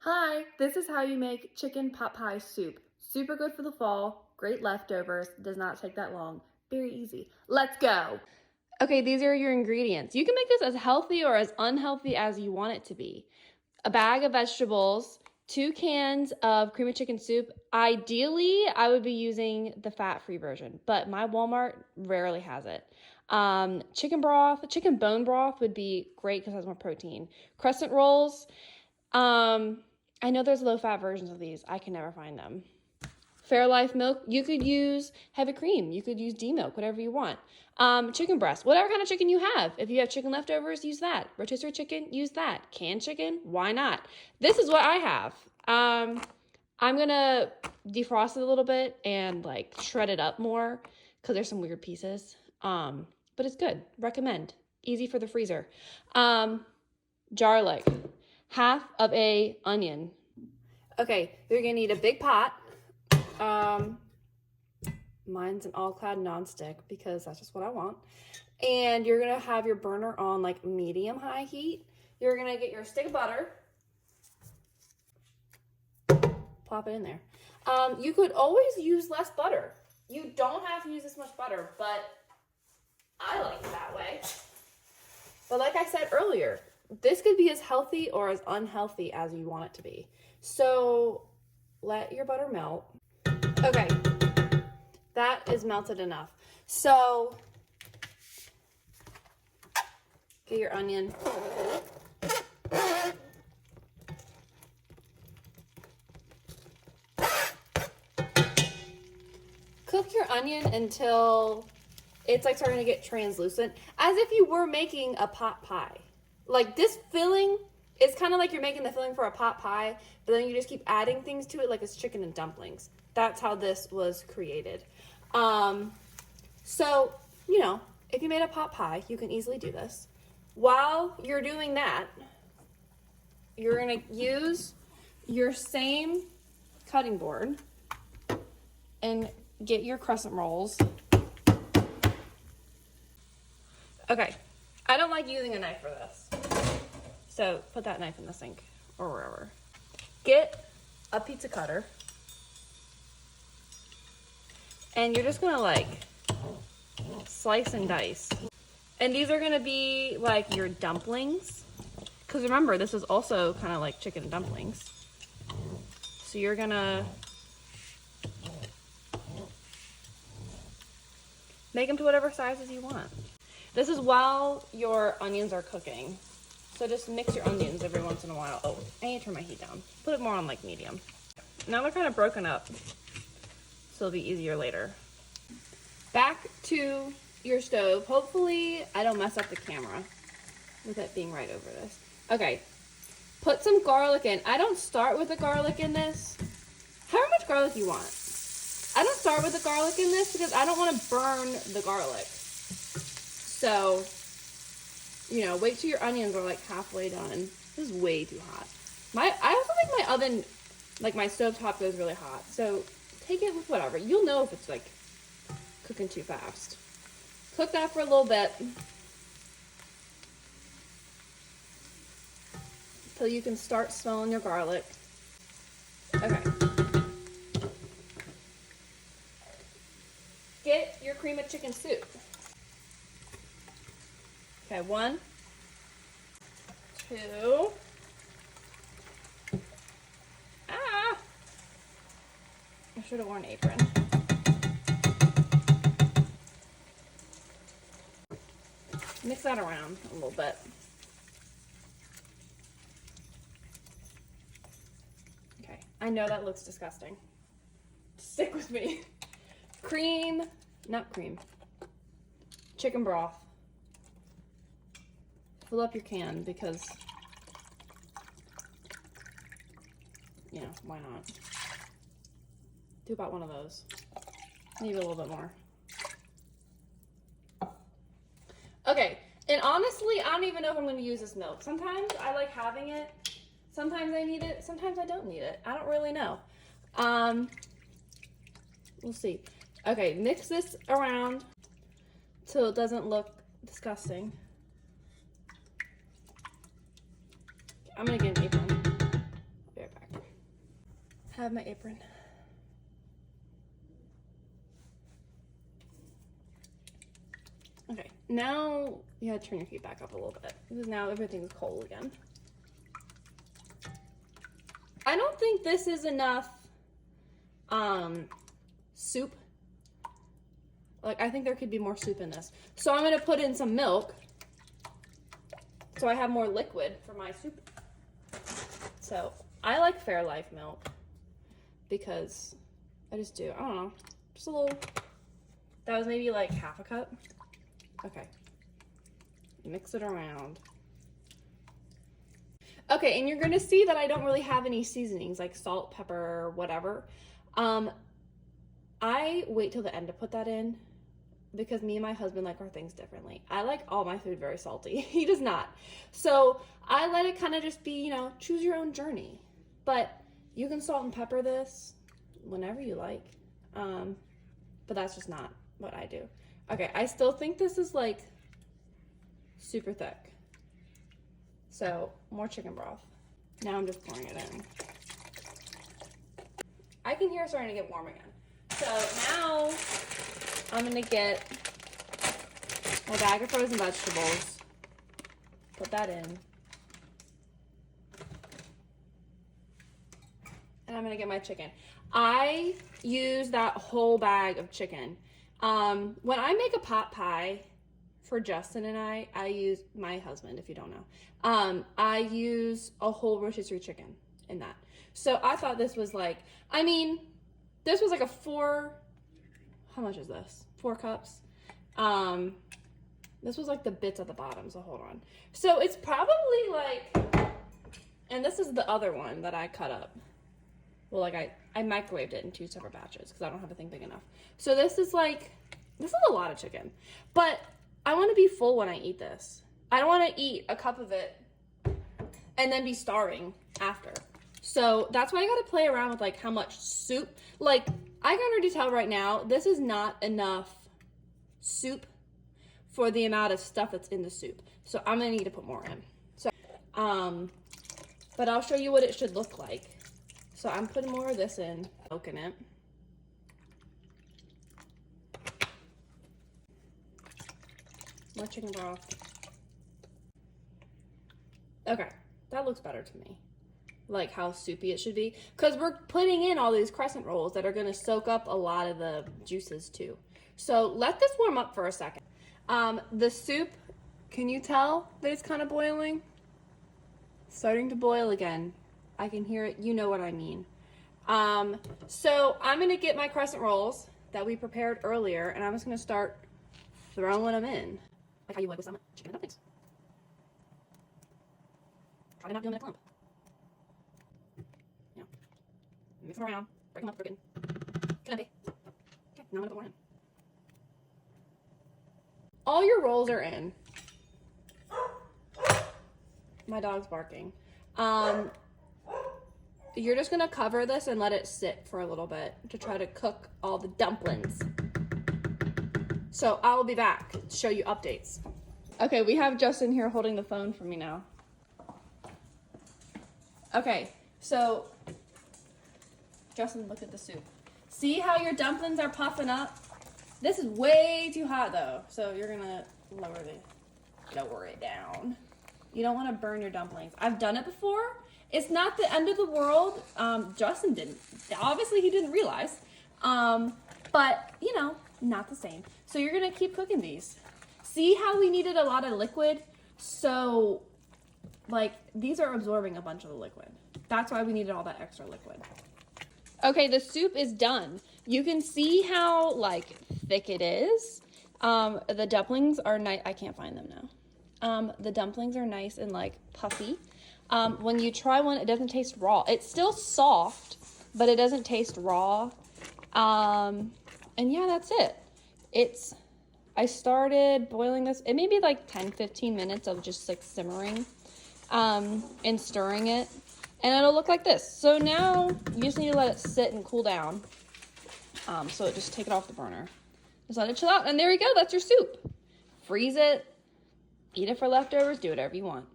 Hi, this is how you make chicken pot pie soup. Super good for the fall, great leftovers, does not take that long, very easy. Let's go! Okay, these are your ingredients. You can make this as healthy or as unhealthy as you want it to be. A bag of vegetables, 2 cans of cream of chicken soup. Ideally, I would be using the fat-free version, but my Walmart rarely has it. Chicken broth, chicken bone broth would be great because it has more protein. Crescent rolls. I know there's low-fat versions of these. I can never find them. Fairlife milk. You could use heavy cream. You could use D-milk, whatever you want. Chicken breast. Whatever kind of chicken you have. If you have chicken leftovers, use that. Rotisserie chicken, use that. Canned chicken, why not? This is what I have. I'm going to defrost it a little bit and like shred it up more because there's some weird pieces. But it's good. Recommend. Easy for the freezer. Garlic. Half of a onion. Okay, you're gonna need a big pot. Mine's an all-clad nonstick because that's just what I want. And you're gonna have your burner on like medium-high heat. You're gonna get your stick of butter. Plop it in there. You could always use less butter. You don't have to use this much butter, but I like it that way. But like I said earlier, this could be as healthy or as unhealthy as you want it to be. So let your butter melt. Okay, that is melted enough. So get your onion. Cook your onion until it's like starting to get translucent, as if you were making a pot pie. Like this filling is kind of like you're making the filling for a pot pie, but then you just keep adding things to it like it's chicken and dumplings. That's how this was created. So, you know, if you made a pot pie, you can easily do this. While you're doing that, you're gonna use your same cutting board and get your crescent rolls. Okay, I don't like using a knife for this. So put that knife in the sink or wherever. Get a pizza cutter. And you're just gonna like slice and dice. And these are gonna be like your dumplings. Because remember, this is also kind of like chicken and dumplings. So you're gonna make them to whatever sizes you want. This is while your onions are cooking. So just mix your onions every once in a while. Oh, I need to turn my heat down. Put it more on like medium. Now they're kind of broken up, so it'll be easier later. Back to your stove. Hopefully I don't mess up the camera with it being right over this. Okay, put some garlic in. I don't start with the garlic in this. However much garlic you want. I don't start with the garlic in this because I don't want to burn the garlic. So, you know, wait till your onions are like halfway done. This is way too hot. I also think my oven, like my stovetop goes really hot. So take it with whatever. You'll know if it's like cooking too fast. Cook that for a little bit. Till you can start smelling your garlic. Okay. Get your cream of chicken soup. Okay, 1, 2. I should have worn an apron. Mix that around a little bit. Okay, I know that looks disgusting. Stick with me. Chicken broth. Fill up your can because, you know, why not? Do about one of those. Maybe a little bit more. Okay, and honestly, I don't even know if I'm going to use this milk. Sometimes I like having it. Sometimes I need it. Sometimes I don't need it. I don't really know. We'll see. Okay, mix this around till it doesn't look disgusting. I'm gonna get an apron. I'll be right back. have my apron. Okay, now you gotta turn your heat back up a little bit because now everything's cold again. I don't think this is enough soup. Like, I think there could be more soup in this. So I'm gonna put in some milk so I have more liquid for my soup. So I like Fairlife milk because I just do. I don't know, just a little. That was maybe like half a cup. Okay, mix it around. Okay, and you're gonna see that I don't really have any seasonings like salt, pepper, whatever. I wait till the end to put that in because me and my husband like our things differently. I like all my food very salty. He does not. So I let it kind of just be, you know, choose your own journey. But you can salt and pepper this whenever you like. But that's just not what I do. Okay, I still think this is like super thick. So more chicken broth. Now I'm just pouring it in. I can hear it starting to get warm again. So now I'm gonna get my bag of frozen vegetables, put that in, and I'm gonna get my chicken. I use that whole bag of chicken. When I make a pot pie for Justin and I use my husband, if you don't know, I use a whole rotisserie chicken in that. So I thought this was like, I mean, this was like a how much is this? 4 cups. This was like the bits at the bottom, so hold on. So it's probably like, and this is the other one that I cut up. Well, like I microwaved it in 2 separate batches because I don't have a thing big enough. So this is a lot of chicken. But I want to be full when I eat this. I don't want to eat a cup of it and then be starving after. So that's why I got to play around with like how much soup. Like, I can already tell right now, this is not enough soup for the amount of stuff that's in the soup. So I'm gonna need to put more in. So, but I'll show you what it should look like. So I'm putting more of this in, milk in it. More chicken broth. Okay, that looks better to me. Like how soupy it should be, because we're putting in all these crescent rolls that are going to soak up a lot of the juices too. So let this warm up for a second. The soup, can you tell that it's kind of boiling? Starting to boil again. I can hear it. You know what I mean. So I'm going to get my crescent rolls that we prepared earlier, and I'm just going to start throwing them in. Like how you would with some chicken and dumplings. Probably not doing it in a clump. Mix them around, break them up, broken. Can I be? Okay, now I'm gonna put more in. All your rolls are in. My dog's barking. You're just gonna cover this and let it sit for a little bit to try to cook all the dumplings. So I will be back to show you updates. Okay, we have Justin here holding the phone for me now. Okay, so Justin, look at the soup. See how your dumplings are puffing up? This is way too hot though, so you're gonna lower it down. You don't want to burn your dumplings. I've done it before. It's not the end of the world. Justin didn't. Obviously, he didn't realize. But you know, not the same. So you're gonna keep cooking these. See how we needed a lot of liquid? So, like, these are absorbing a bunch of the liquid. That's why we needed all that extra liquid. Okay, the soup is done. You can see how, like, thick it is. The dumplings are nice. I can't find them now. The dumplings are nice and, like, puffy. When you try one, it doesn't taste raw. It's still soft, but it doesn't taste raw. And yeah, that's it. I started boiling this. It may be like 10, 15 minutes of just, like, simmering and stirring it. And it'll look like this. So now you just need to let it sit and cool down. So just take it off the burner. Just let it chill out. And there you go. That's your soup. Freeze it. Eat it for leftovers. Do whatever you want.